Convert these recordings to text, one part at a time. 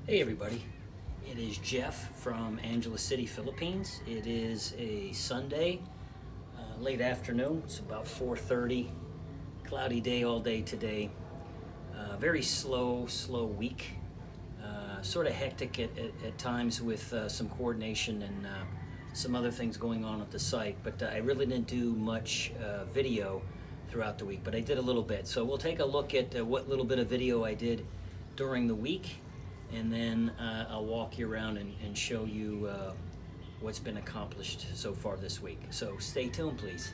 Hey everybody, it is Jeff from Angeles City, Philippines. It is a Sunday, late afternoon. It's about 4:30. Cloudy day all day today. Very slow week. Sort of hectic at times with some coordination and some other things going on at the site. But I really didn't do much video throughout the week, but I did a little bit. So we'll take a look at what little bit of video I did during the week. And then I'll walk you around and show you what's been accomplished so far this week. So stay tuned, please.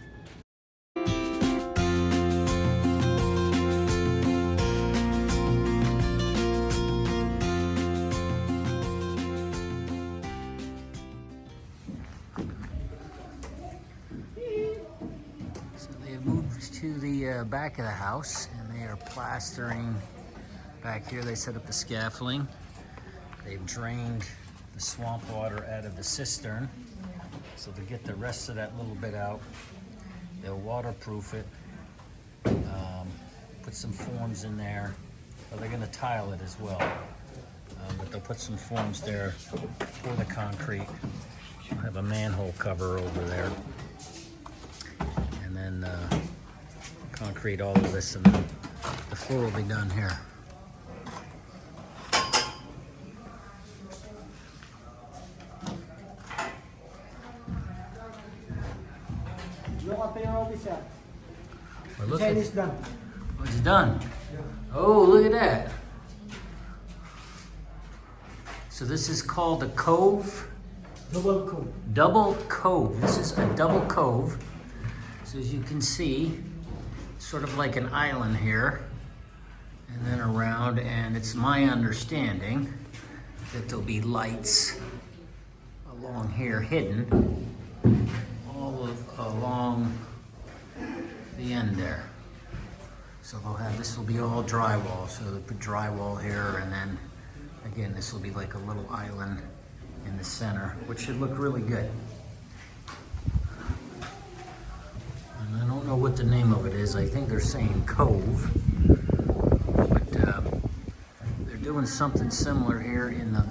So they have moved to the back of the house, and they are plastering back here. They set up the scaffolding. They've drained the swamp water out of the cistern. So to get the rest of that little bit out, they'll waterproof it, put some forms in there. Well, they're gonna tile it as well. But they'll put some forms there for the concrete. They'll have a manhole cover over there. And then concrete all of this, and then the floor will be done here. Well, look at, It's done. oh, it's done. Oh, look at that. So this is called a cove. Double cove. Double cove. This is a double cove. So as you can see, sort of like an island here, and then around, and it's my understanding that there'll be lights along here hidden, all along the end there. So they'll have, this will be all drywall. So they'll put drywall here, and then again, this will be like a little island in the center, which should look really good. And I don't know what the name of it is. I think they're saying cove, but they're doing something similar here in the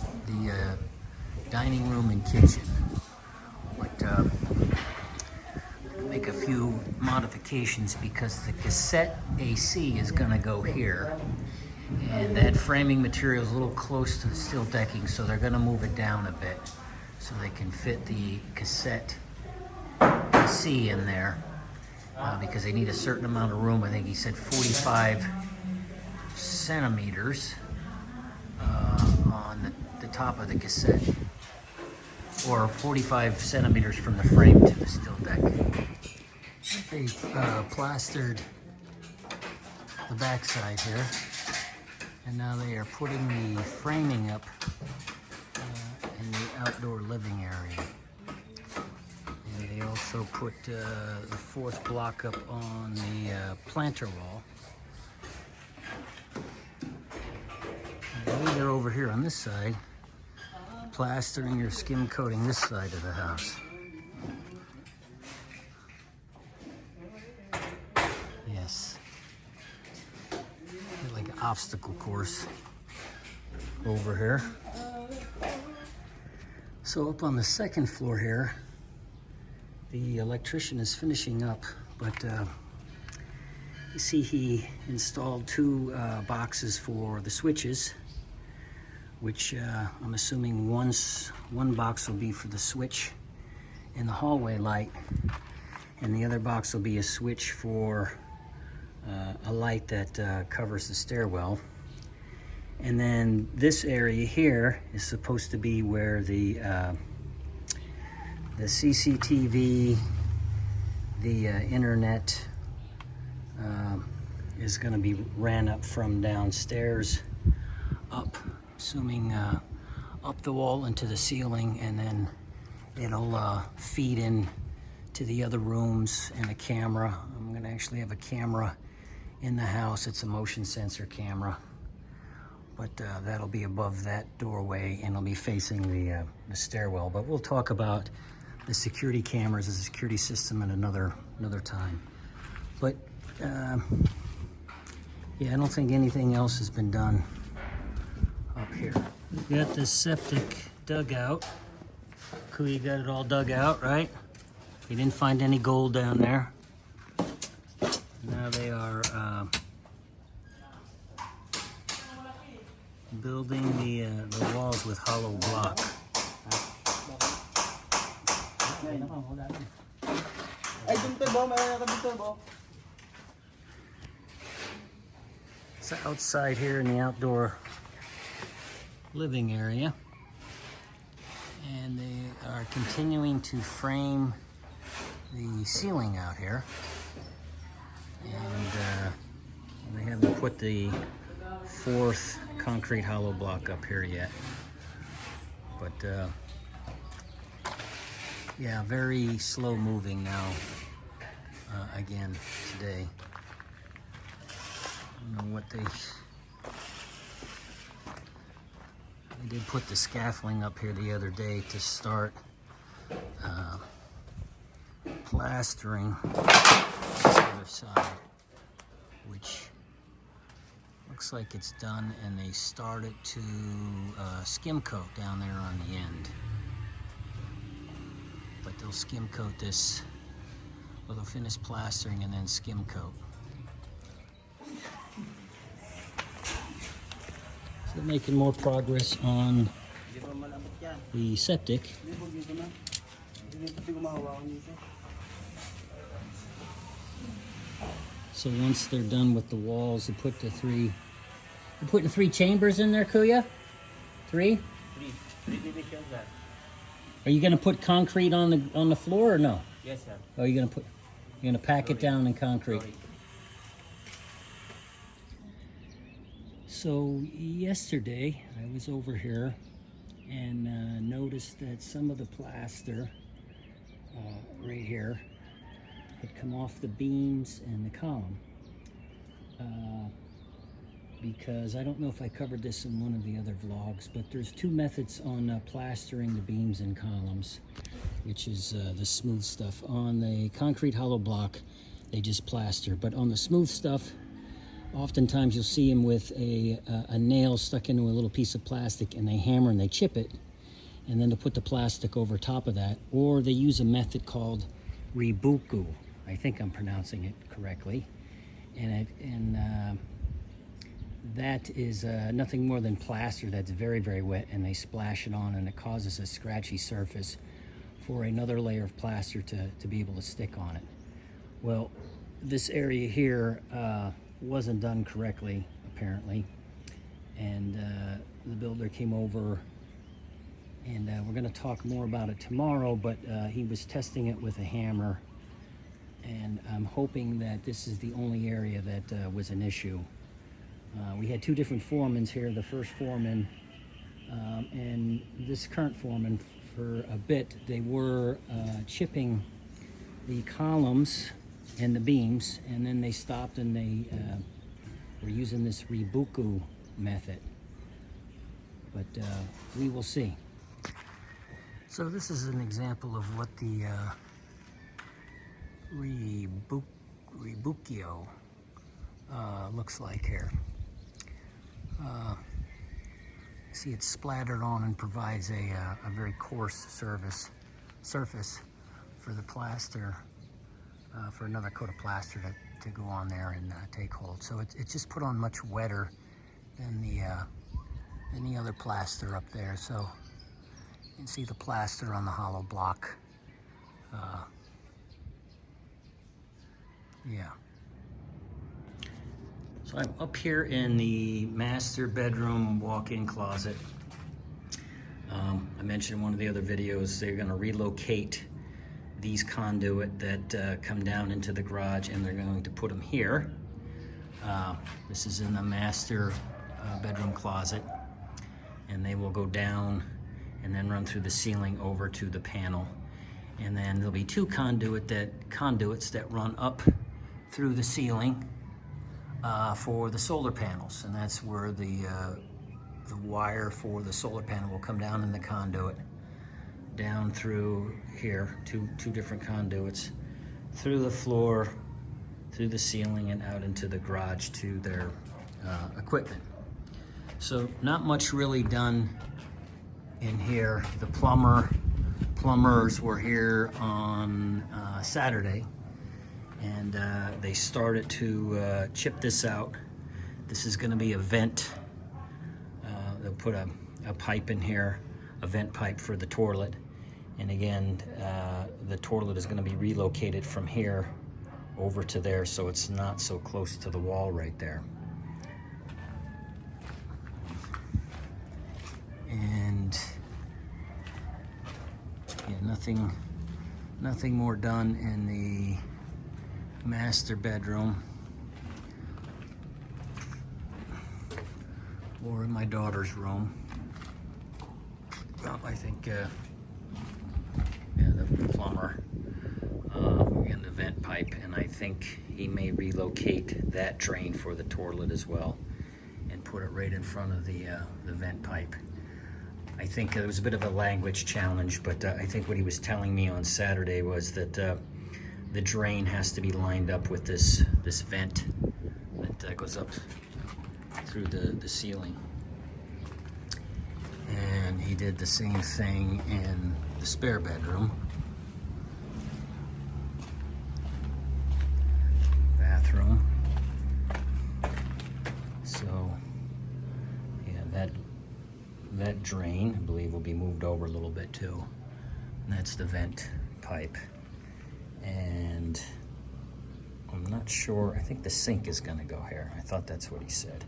dining room and kitchen. But make a few modifications because the cassette AC is going to go here, and that framing material is a little close to the steel decking, so they're going to move it down a bit so they can fit the cassette AC in there, because they need a certain amount of room. I think he said 45 centimeters on the top of the cassette, or 45 centimeters from the frame to the steel deck. They plastered the backside here, and now they are putting the framing up in the outdoor living area. And they also put the fourth block up on the planter wall. And they're over here on this side, plastering or skim coating this side of the house. Yes. Like an obstacle course over here. So up on the second floor here, the electrician is finishing up, but you see he installed two boxes for the switches, which I'm assuming one box will be for the switch in the hallway light, and the other box will be a switch for a light that covers the stairwell. And then this area here is supposed to be where the CCTV, the internet is going to be ran up from downstairs up, assuming up the wall into the ceiling, and then it'll feed in to the other rooms and a camera. I'm going to actually have a camera in the house. It's a motion sensor camera, but that'll be above that doorway, and it'll be facing the stairwell. But we'll talk about the security cameras, the security system, at another time. But yeah, I don't think anything else has been done up here. We got this septic dug out. Kuya got it all dug out, right? He didn't find any gold down there. Now they are building the walls with hollow block. It's outside here in the outdoor living area, and they are continuing to frame the ceiling out here, and they haven't put the fourth concrete hollow block up here yet, but yeah, very slow moving now again today. I don't know what they did put the scaffolding up here the other day to start plastering the other side, which looks like it's done, and they started to skim coat down there on the end. But they'll skim coat this, well, they'll finish plastering and then skim coat. So they're making more progress on the septic. So once they're done with the walls, they put the three. You're putting 3 chambers in there, Kuya? 3? 3. Are you gonna put concrete on the floor or no? Yes, sir. Or are you gonna pack it down in concrete? So yesterday I was over here and noticed that some of the plaster right here had come off the beams and the column, because I don't know if I covered this in one of the other vlogs, but there's 2 methods on plastering the beams and columns, which is the smooth stuff. On the concrete hollow block, they just plaster, but on the smooth stuff, oftentimes you'll see them with a nail stuck into a little piece of plastic, and they hammer and they chip it, and then they'll put the plastic over top of that, or they use a method called ribuku. I think I'm pronouncing it correctly, and that is nothing more than plaster that's very, very wet, and they splash it on, and it causes a scratchy surface for another layer of plaster to be able to stick on it. Well, this area here wasn't done correctly, apparently, and the builder came over, and we're going to talk more about it tomorrow, but he was testing it with a hammer, and I'm hoping that this is the only area that was an issue. We had 2 different foremans here, the first foreman and this current foreman. For a bit, they were chipping the columns and the beams, and then they stopped, and they were using this ribuku method, but we will see. So this is an example of what the ribukio looks like here. See, it's splattered on and provides a very coarse surface for the plaster, for another coat of plaster to go on there and take hold. So it's just put on much wetter than the other plaster up there. So you can see the plaster on the hollow block. Yeah. So I'm up here in the master bedroom walk-in closet. I mentioned in one of the other videos they're going to relocate these conduit that come down into the garage, and they're going to put them here. This is in the master bedroom closet, and they will go down and then run through the ceiling over to the panel, and then there'll be 2 conduits that run up through the ceiling for the solar panels, and that's where the wire for the solar panel will come down in the conduit, down through here, two different conduits, through the floor, through the ceiling, and out into the garage to their equipment. So not much really done in here. The plumbers were here on Saturday, and they started to chip this out. This is going to be a vent. They'll put a pipe in here, a vent pipe for the toilet. And again, the toilet is going to be relocated from here over to there, so it's not so close to the wall right there. And yeah, nothing more done in the master bedroom or in my daughter's room. Well, I think yeah, the plumber and the vent pipe, and I think he may relocate that drain for the toilet as well and put it right in front of the vent pipe. I think it was a bit of a language challenge, but I think what he was telling me on Saturday was that the drain has to be lined up with this vent that goes up through the ceiling. And he did the same thing in the spare bedroom. Bathroom. So yeah, that drain, I believe, will be moved over a little bit too. And that's the vent pipe. And I'm not sure, I think the sink is gonna go here. I thought that's what he said.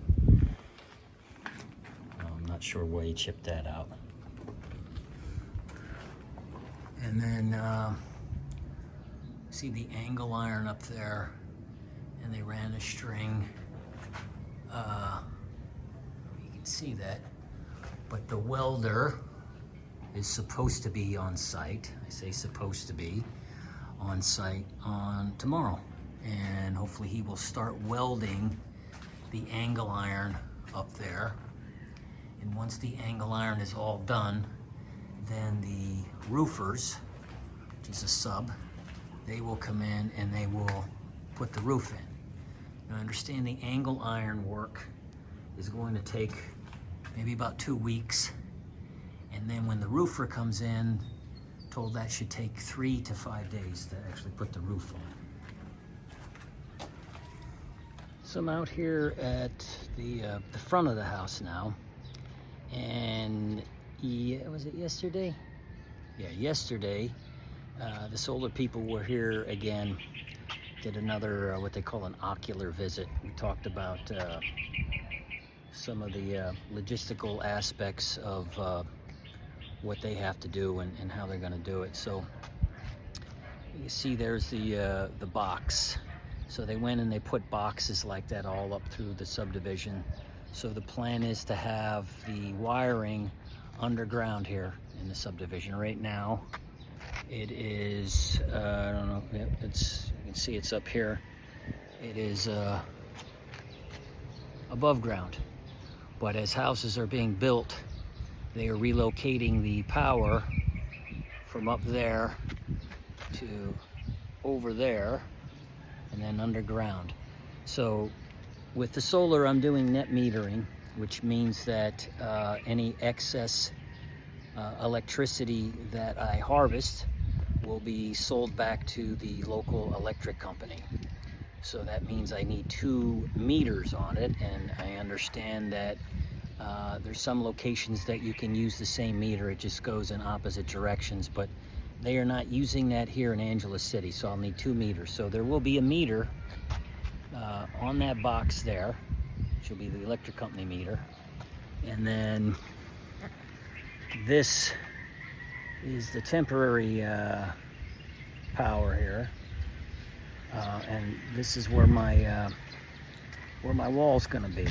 I'm not sure why he chipped that out. And then, see the angle iron up there, and they ran a string. You can see that. But the welder is supposed to be on site. I say supposed to be on site on tomorrow. And hopefully he will start welding the angle iron up there. And once the angle iron is all done, then the roofers, which is a sub, they will come in and they will put the roof in. Now understand the angle iron work is going to take maybe about 2 weeks. And then when the roofer comes in, told that should take 3 to 5 days to actually put the roof on. So I'm out here at the front of the house now. And yeah, was it yesterday? Yeah, yesterday, the solar people were here again, did another, what they call an ocular visit. We talked about some of the logistical aspects of what they have to do and how they're gonna do it. So you see there's the box. So they went and they put boxes like that all up through the subdivision. So the plan is to have the wiring underground here in the subdivision. Right now, it is, I don't know, you can see it's up here. It is above ground. But as houses are being built, they are relocating the power from up there to over there and then underground. So with the solar, I'm doing net metering, which means that any excess electricity that I harvest will be sold back to the local electric company. So that means I need 2 meters on it, and I understand that there's some locations that you can use the same meter, it just goes in opposite directions, but they are not using that here in Angeles City, so I'll need 2 meters. So there will be a meter on that box there, which will be the electric company meter. And then this is the temporary power here. And this is where my wall's gonna be.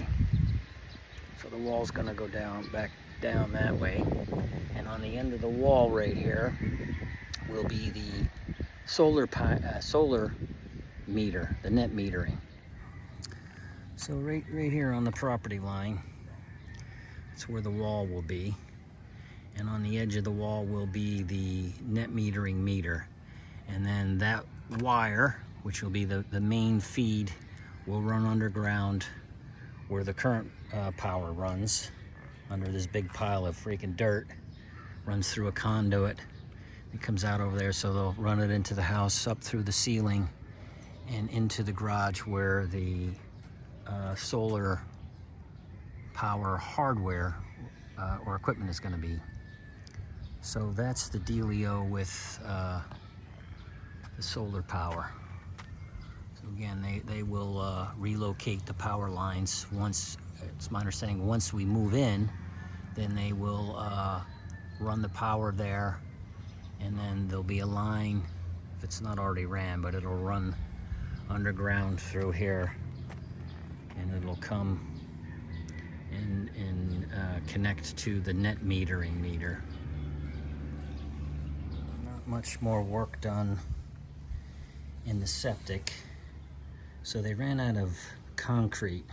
So the wall's gonna go back down that way. And on the end of the wall right here will be the solar meter, the net metering. So right here on the property line, that's where the wall will be. And on the edge of the wall will be the net metering meter. And then that wire, which will be the main feed, will run underground where the current power runs, under this big pile of freaking dirt, runs through a conduit. It comes out over there, so they'll run it into the house, up through the ceiling, and into the garage where the solar power hardware or equipment is going to be. So that's the dealio with the solar power. So again, they will relocate the power lines once, it's my understanding, once we move in, then they will run the power there, and then there'll be a line, if it's not already ran, but it'll run underground through here, and it'll come and connect to the net metering meter. Not much more work done in the septic. So they ran out of concrete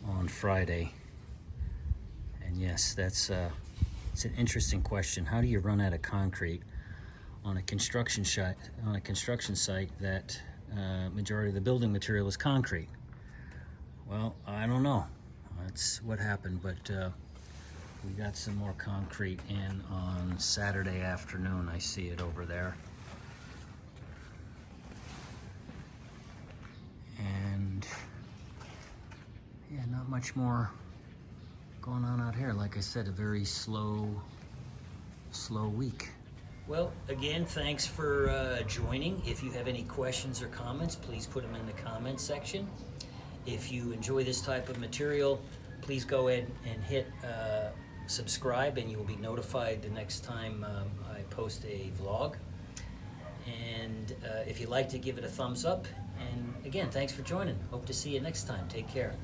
on Friday. And yes, it's an interesting question. How do you run out of concrete on a construction site that majority of the building material is concrete? Well, I don't know. That's what happened, but we got some more concrete in on Saturday afternoon. I see it over there. And yeah, not much more going on out here. Like I said, a very slow week. Well, again, thanks for joining. If you have any questions or comments, please put them in the comments section. If you enjoy this type of material, please go ahead and hit subscribe, and you will be notified the next time I post a vlog. And if you like to, give it a thumbs up. And again, thanks for joining. Hope to see you next time. Take care.